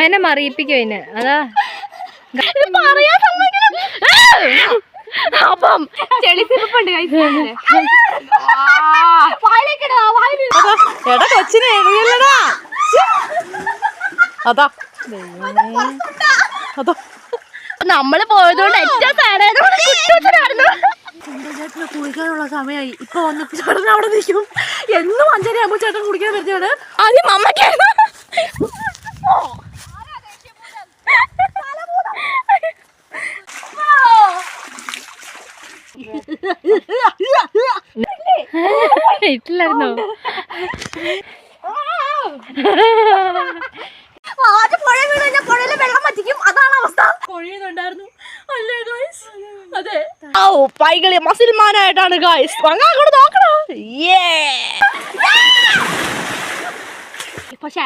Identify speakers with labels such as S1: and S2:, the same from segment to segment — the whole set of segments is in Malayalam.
S1: അമ്മേനെ മറിയിപ്പിക്കും അതിന്. അതാ
S2: അപ്പം ചെളിസിപ്പുണ്ട് എടാ കൊച്ചിനെ എറിയല്ലടാ. അതാ അതാ നമ്മള് പോയതുകൊണ്ട് ഏറ്റവും സാഡായിരുന്നു. കുളിക്കാനുള്ള സമയമായി. ഇപ്പൊ വന്ന് ചേട്ടൻ അവിടെ നിൽക്കും. എന്നും 5:30 ചേട്ടൻ കുടിക്കാൻ വരുന്നതാണ്. ആദ്യം അമ്മയ്ക്കായിരുന്നു.
S1: ഇട്ടില്ലായിരുന്നോ?
S2: പുഴയില് വെള്ളം വറ്റിക്കും. അതാണ് അവസ്ഥ. പുഴയുന്നുണ്ടായിരുന്നു. അല്ലേ ഗായ്സ്? അതെ. പൈകളി മസിൽമാനായിട്ടാണ് ഗായ്സ്. അങ്ങോട്ട് നോക്കണോ? പക്ഷേ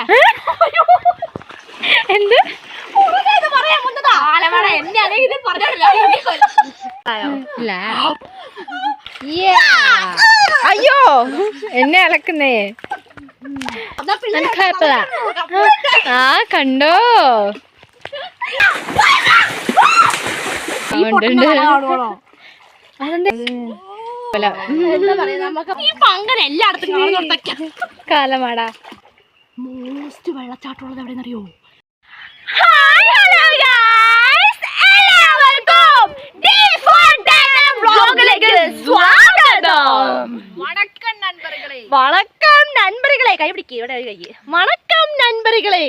S1: എന്ത്
S2: അയ്യോ
S1: എന്നെ അലക്കുന്നേ. ആ കണ്ടോ?
S2: അങ്ങനെ എല്ലായിടത്തും
S1: കാലമാടാ.
S2: മോസ്റ്റ് വെള്ളച്ചാട്ടമുള്ളത് എവിടെയെന്നറിയോ? വണക്കം നண்பர்களே. കൈ പിടിക്കുക. ഇവിടെ കൈ. വണക്കം നண்பர்களே.